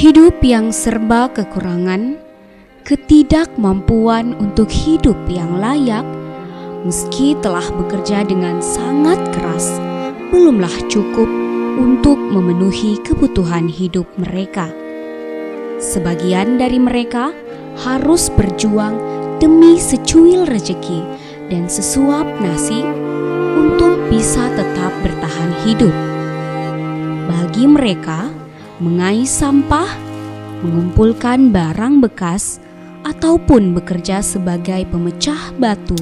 Hidup yang serba kekurangan, ketidakmampuan untuk hidup yang layak, meski telah bekerja dengan sangat keras, belumlah cukup untuk memenuhi kebutuhan hidup mereka. Sebagian dari mereka harus berjuang demi secuil rezeki dan sesuap nasi untuk bisa tetap bertahan hidup. Bagi mereka, mengais sampah, mengumpulkan barang bekas, ataupun bekerja sebagai pemecah batu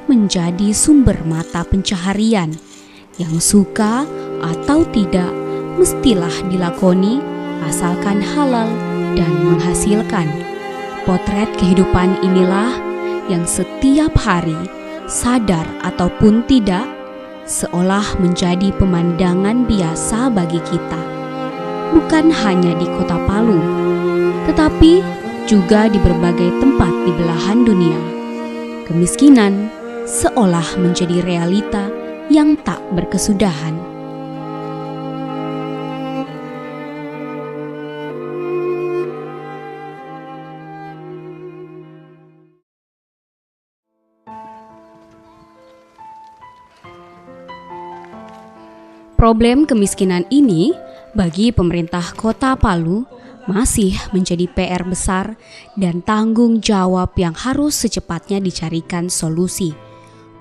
menjadi sumber mata pencaharian yang suka atau tidak mestilah dilakoni asalkan halal dan menghasilkan. Potret kehidupan inilah yang setiap hari, sadar ataupun tidak, seolah menjadi pemandangan biasa bagi kita. Bukan hanya di Kota Palu, tetapi juga di berbagai tempat di belahan dunia. Kemiskinan seolah menjadi realita yang tak berkesudahan. Problem kemiskinan ini bagi pemerintah Kota Palu masih menjadi PR besar dan tanggung jawab yang harus secepatnya dicarikan solusi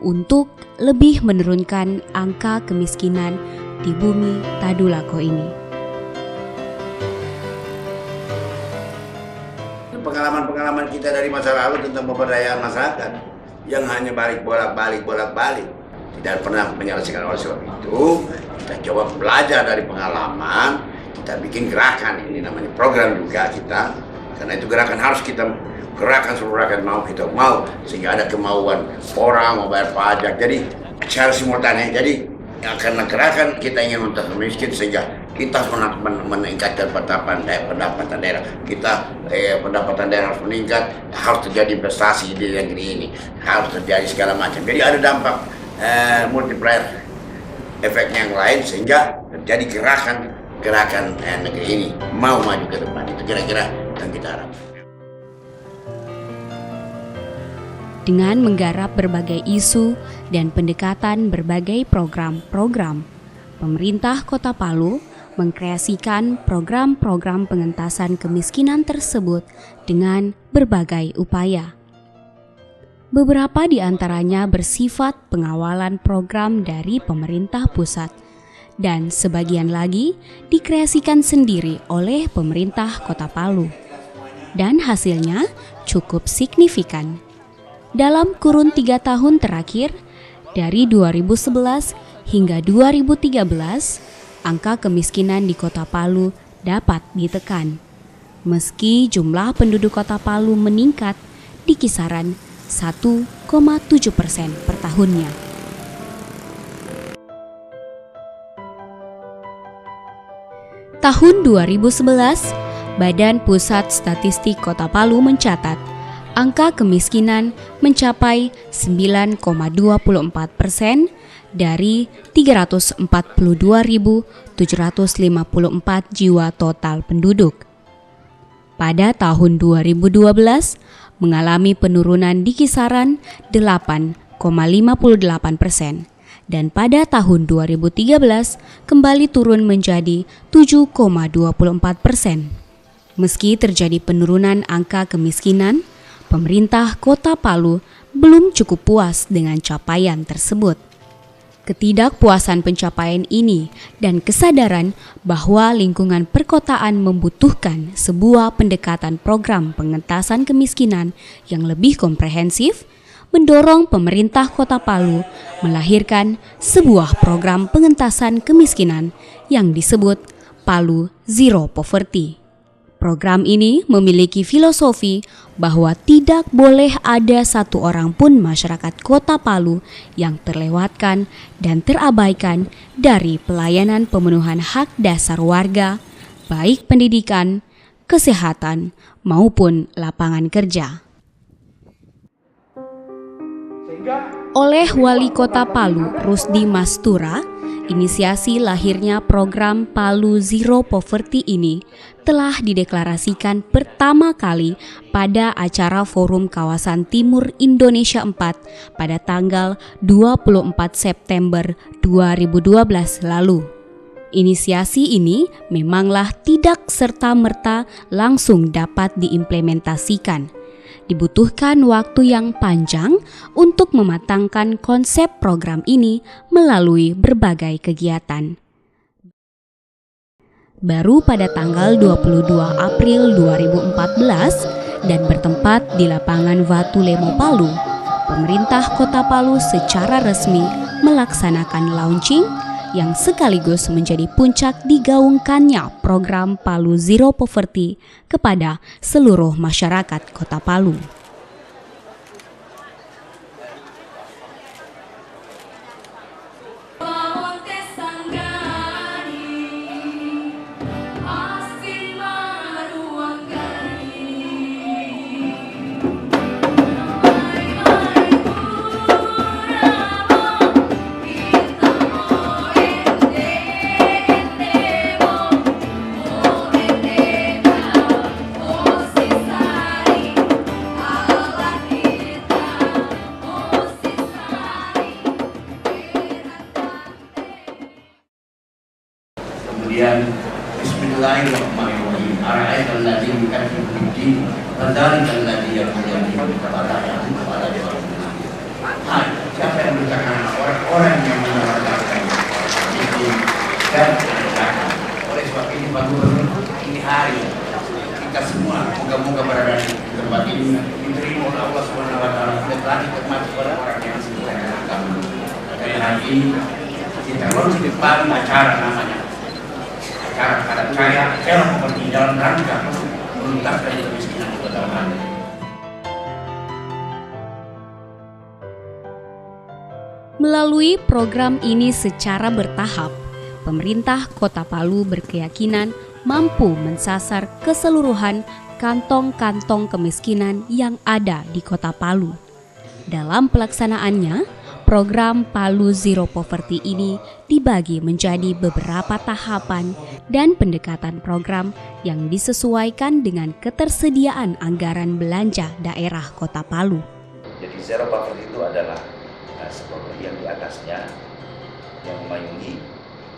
untuk lebih menurunkan angka kemiskinan di bumi Tadulako ini. Pengalaman-pengalaman kita dari masa lalu tentang pemberdayaan masyarakat yang hanya bolak-balik, tidak pernah menyelesaikan. Oleh sebab itu, kita coba belajar dari pengalaman, kita bikin gerakan, ini namanya program juga kita, karena itu gerakan harus kita gerakan seluruh rakyat kita mau, sehingga ada kemauan orang mau bayar pajak, jadi secara simultan, jadi karena gerakan kita ingin menuntaskan miskin sehingga kita meningkatkan pendapatan daerah kita, pendapatan daerah harus meningkat, harus terjadi investasi di negeri ini, harus terjadi segala macam, jadi ada dampak multiplier efeknya yang lain sehingga terjadi gerakan negeri ini mau maju ke depan. Itu kira-kira yang kita harapkan. Dengan menggarap berbagai isu dan pendekatan berbagai program-program, pemerintah Kota Palu mengkreasikan program-program pengentasan kemiskinan tersebut dengan berbagai upaya. Beberapa di antaranya bersifat pengawalan program dari pemerintah pusat, dan sebagian lagi dikreasikan sendiri oleh pemerintah Kota Palu. Dan hasilnya cukup signifikan. Dalam kurun 3 tahun terakhir, dari 2011 hingga 2013, angka kemiskinan di Kota Palu dapat ditekan. Meski jumlah penduduk Kota Palu meningkat di kisaran 1,7% per tahunnya. Tahun 2011, Badan Pusat Statistik Kota Palu mencatat angka kemiskinan mencapai 9,24% dari 342.754 jiwa total penduduk. Pada tahun 2012, mengalami penurunan di kisaran 8,58%, dan pada tahun 2013 kembali turun menjadi 7,24%. Meski terjadi penurunan angka kemiskinan, pemerintah Kota Palu belum cukup puas dengan capaian tersebut. Ketidakpuasan pencapaian ini dan kesadaran bahwa lingkungan perkotaan membutuhkan sebuah pendekatan program pengentasan kemiskinan yang lebih komprehensif mendorong pemerintah Kota Palu melahirkan sebuah program pengentasan kemiskinan yang disebut Palu Zero Poverty. Program ini memiliki filosofi bahwa tidak boleh ada satu orang pun masyarakat Kota Palu yang terlewatkan dan terabaikan dari pelayanan pemenuhan hak dasar warga, baik pendidikan, kesehatan, maupun lapangan kerja. Oleh Wali Kota Palu, Rusdi Mastura, Inisiasi lahirnya program Palu Zero Poverty ini telah dideklarasikan pertama kali pada acara Forum Kawasan Timur Indonesia 4 pada tanggal 24 September 2012 lalu. Inisiasi ini memanglah tidak serta-merta langsung dapat diimplementasikan. Dibutuhkan waktu yang panjang untuk mematangkan konsep program ini melalui berbagai kegiatan. Baru pada tanggal 22 April 2014 dan bertempat di lapangan Watulemo Palu, pemerintah Kota Palu secara resmi melaksanakan launching yang sekaligus menjadi puncak digaungkannya program Palu Zero Poverty kepada seluruh masyarakat Kota Palu. Kemudian Bismillahirrahmanirrahim. Ara'aital ladzi yukadzibu bid-din wa dzalikal ladzi yaqulu kepada Hai, siapa yang bercakap orang-orang yang menawarkan bid-din dan kebenaran. Oleh sebab ini Pak Gubernur, ini hari kita semua moga-moga berada di tempat ini diterima oleh Allah Subhanahu wa taala dan telah dikemati oleh orang yang sebenarnya kami. Dari hari ini kita harus di depan acara namanya acara padat karya Zero Poverty dalam rangka menuntaskan kemiskinan di Kota Palu. Melalui program ini secara bertahap, pemerintah Kota Palu berkeyakinan mampu mensasar keseluruhan kantong-kantong kemiskinan yang ada di Kota Palu. Dalam pelaksanaannya, program Palu Zero Poverty ini dibagi menjadi beberapa tahapan dan pendekatan program yang disesuaikan dengan ketersediaan anggaran belanja daerah Kota Palu. Jadi Zero Poverty itu adalah sebuah yang di atasnya yang memayungi,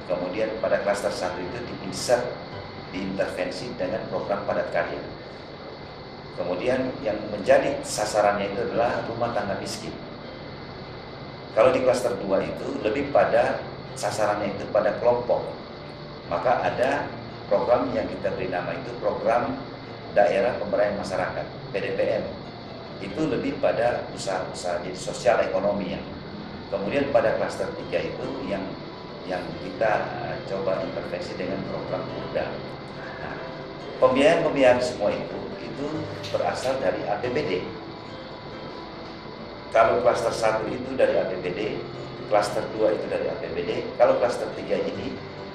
kemudian pada klaster 1 itu diinsert, diintervensi dengan program padat karya. Kemudian yang menjadi sasarannya itu adalah rumah tangga miskin. Kalau di klaster 2 itu lebih pada sasarannya itu pada kelompok. Maka ada program yang kita beri nama itu program daerah pemberdayaan masyarakat, PDPM. Itu lebih pada usaha-usaha jadi sosial ekonomi ya. Kemudian pada klaster 3 itu yang kita coba intervensi dengan program Purda. Nah, pembiayaan semua itu berasal dari APBD. Kalau klaster 1 itu dari APBD, klaster 2 itu dari APBD, kalau klaster 3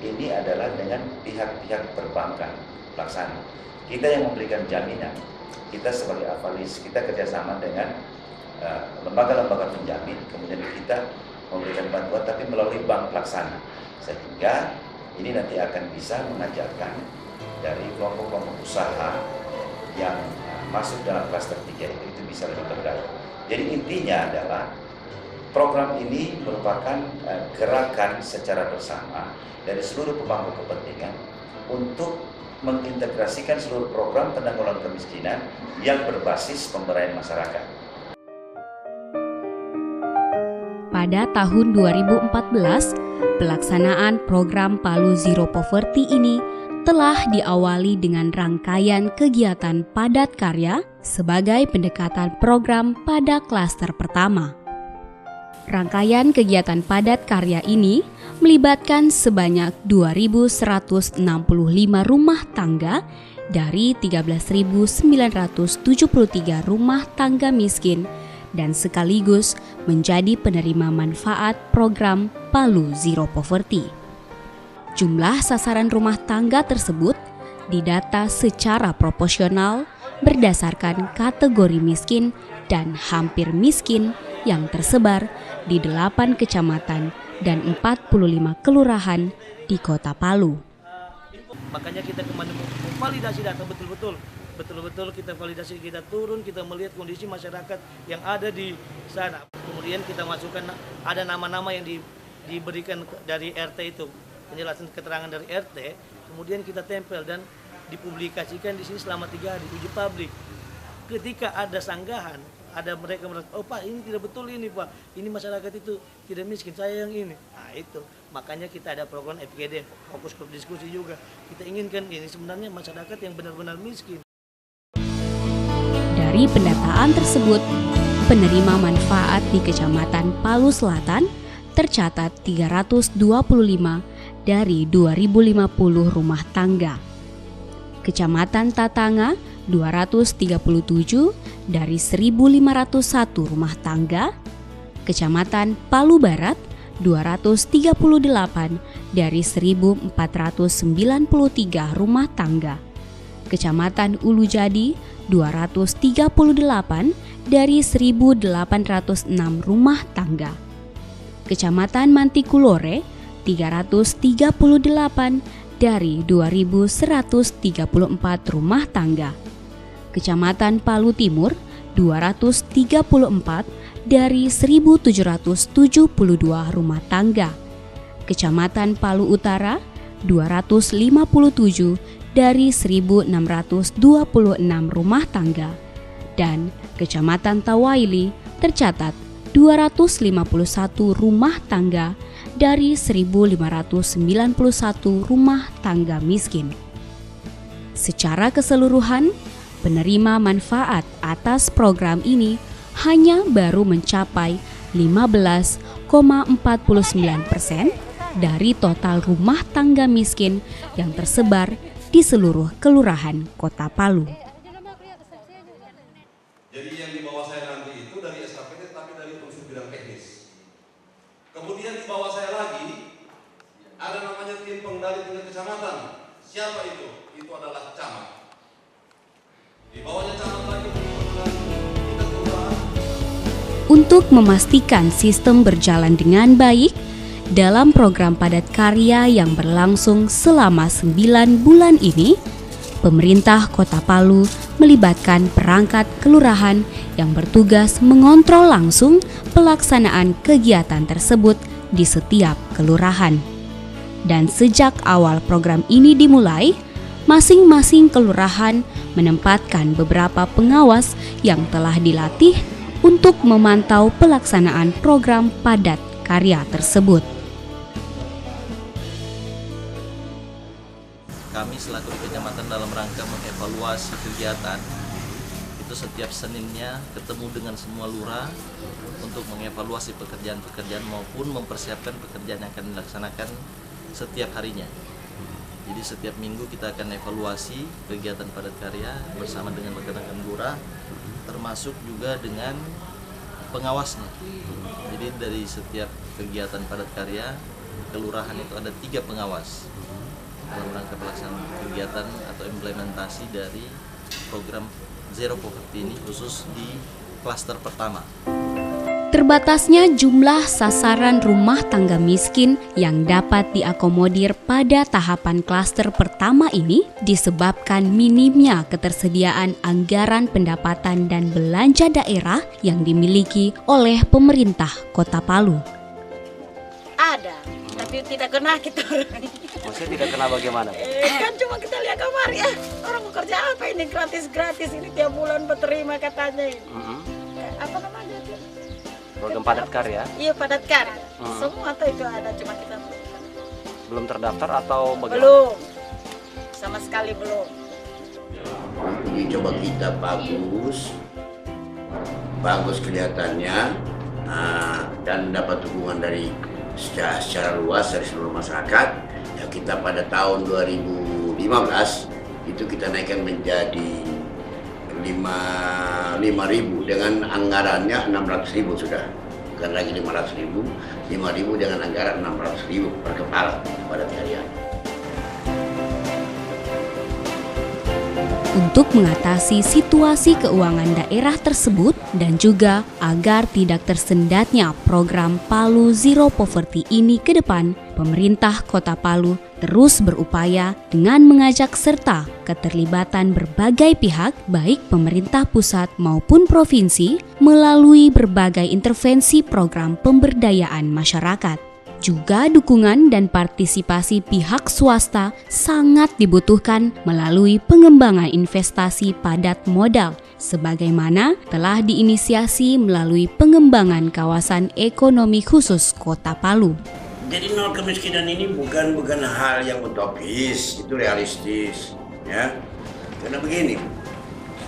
ini adalah dengan pihak-pihak perbankan pelaksana. Kita yang memberikan jaminan, kita sebagai avalis, kita kerjasama dengan lembaga-lembaga penjamin, kemudian kita memberikan bantuan tapi melalui bank pelaksana. Sehingga ini nanti akan bisa mengajarkan dari kelompok-kelompok usaha yang masuk dalam klaster 3 itu bisa lebih berdaya. Jadi intinya adalah program ini merupakan gerakan secara bersama dari seluruh pemangku kepentingan untuk mengintegrasikan seluruh program penanggulangan kemiskinan yang berbasis pemberdayaan masyarakat. Pada tahun 2014, pelaksanaan program Palu Zero Poverty ini telah diawali dengan rangkaian kegiatan padat karya sebagai pendekatan program pada klaster pertama. Rangkaian kegiatan padat karya ini melibatkan sebanyak 2.165 rumah tangga dari 13.973 rumah tangga miskin dan sekaligus menjadi penerima manfaat program Palu Zero Poverty. Jumlah sasaran rumah tangga tersebut didata secara proporsional berdasarkan kategori miskin dan hampir miskin yang tersebar di 8 kecamatan dan 45 kelurahan di Kota Palu. Makanya kita kembali memvalidasi data betul-betul kita validasi, kita turun, kita melihat kondisi masyarakat yang ada di sana. Kemudian kita masukkan ada nama-nama yang diberikan dari RT itu, penjelasan keterangan dari RT, kemudian kita tempel dan dipublikasikan di sini selama 3 hari uji publik. Ketika ada sanggahan, ada mereka merasa, oh Pak ini tidak betul ini Pak, ini masyarakat itu tidak miskin, saya yang ini. Nah itu, makanya kita ada program FGD, fokus grup diskusi juga. Kita inginkan ini sebenarnya masyarakat yang benar-benar miskin. Dari pendataan tersebut, penerima manfaat di Kecamatan Palu Selatan tercatat 325 dari 2050 rumah tangga. Kecamatan Tatanga 237 dari 1.501 rumah tangga, Kecamatan Palu Barat 238 dari 1.493 rumah tangga, Kecamatan Ulu Jadi 238 dari 1.806 rumah tangga, Kecamatan Mantikulore 338 dari 2.134 rumah tangga, Kecamatan Palu Timur 234 dari 1.772 rumah tangga, Kecamatan Palu Utara 257 dari 1.626 rumah tangga, dan Kecamatan Tawaili tercatat 251 rumah tangga dari 1.591 rumah tangga miskin. Secara keseluruhan, penerima manfaat atas program ini hanya baru mencapai 15,49% dari total rumah tangga miskin yang tersebar di seluruh kelurahan Kota Palu. Jadi yang di bawah saya nanti itu dari SKPD tapi dari unsur bidang teknis. Kemudian di bawah saya lagi ada namanya tim pengendali tingkat kecamatan. Siapa itu? Itu adalah camat. Di bawahnya camat lagi tim pengendali tingkat kelurahan. Untuk memastikan sistem berjalan dengan baik, dalam program padat karya yang berlangsung selama 9 bulan ini, pemerintah Kota Palu melibatkan perangkat kelurahan yang bertugas mengontrol langsung pelaksanaan kegiatan tersebut di setiap kelurahan. Dan sejak awal program ini dimulai, masing-masing kelurahan menempatkan beberapa pengawas yang telah dilatih untuk memantau pelaksanaan program padat karya tersebut. Kami selaku di kecamatan dalam rangka mengevaluasi kegiatan itu setiap Seninnya ketemu dengan semua lurah untuk mengevaluasi pekerjaan-pekerjaan maupun mempersiapkan pekerjaan yang akan dilaksanakan setiap harinya. Jadi setiap minggu kita akan evaluasi kegiatan padat karya bersama dengan rekan-rekan lurah, termasuk juga dengan pengawasnya. Jadi dari setiap kegiatan padat karya kelurahan itu ada 3 pengawas dalam rangka pelaksanaan kegiatan atau implementasi dari program Zero Poverty ini khusus di klaster pertama. Terbatasnya jumlah sasaran rumah tangga miskin yang dapat diakomodir pada tahapan klaster pertama ini disebabkan minimnya ketersediaan anggaran pendapatan dan belanja daerah yang dimiliki oleh pemerintah Kota Palu. Ada, tapi tidak kena kita orang. Maksudnya tidak kena bagaimana? Kan cuma kita lihat kamar ya, orang mau kerja apa ini gratis-gratis ini tiap bulan berterima katanya ini. Apa namanya itu? Program padat karya? Iya padat karya. Semua tuh itu ada, cuma kita belum terdaftar atau bagaimana? belum, sama sekali belum. Uji coba kita bagus kelihatannya, dan dapat dukungan dari secara luas dari seluruh masyarakat. Ya kita pada tahun 2015 itu kita naikkan menjadi 5.000 dengan anggarannya 600.000 sudah, bukan lagi 500.000, 5.000 dengan anggaran 600.000 per kepala pada karya. untuk mengatasi situasi keuangan daerah tersebut dan juga agar tidak tersendatnya program Palu Zero Poverty ini ke depan, pemerintah Kota Palu terus berupaya dengan mengajak serta keterlibatan berbagai pihak baik pemerintah pusat maupun provinsi melalui berbagai intervensi program pemberdayaan masyarakat. Juga dukungan dan partisipasi pihak swasta sangat dibutuhkan melalui pengembangan investasi padat modal, sebagaimana telah diinisiasi melalui pengembangan kawasan ekonomi khusus Kota Palu. Jadi nol kemiskinan ini bukan hal yang utopis, itu realistis, ya. Karena begini,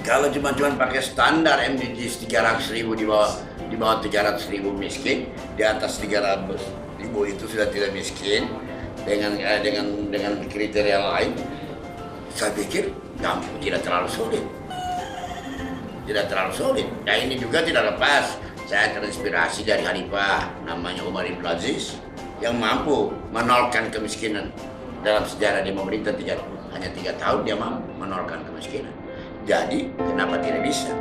kalau cuma pakai standar MDGs 300.000 di bawah 300.000 miskin, di atas 300.000 itu sudah tidak miskin dengan kriteria lain, saya pikir tidak terlalu sulit. Nah ini juga tidak lepas saya terinspirasi dari Khalifah namanya Umar Ibn Aziz yang mampu menolkan kemiskinan dalam sejarah di pemerintah hanya 3 tahun dia mampu menolkan kemiskinan. Jadi kenapa tidak bisa?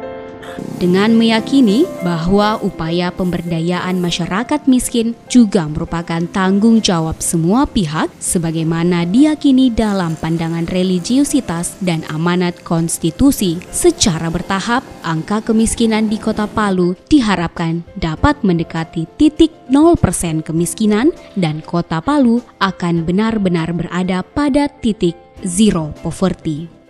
Dengan meyakini bahwa upaya pemberdayaan masyarakat miskin juga merupakan tanggung jawab semua pihak sebagaimana diyakini dalam pandangan religiusitas dan amanat konstitusi. Secara bertahap, angka kemiskinan di Kota Palu diharapkan dapat mendekati titik 0% kemiskinan dan Kota Palu akan benar-benar berada pada titik zero poverty.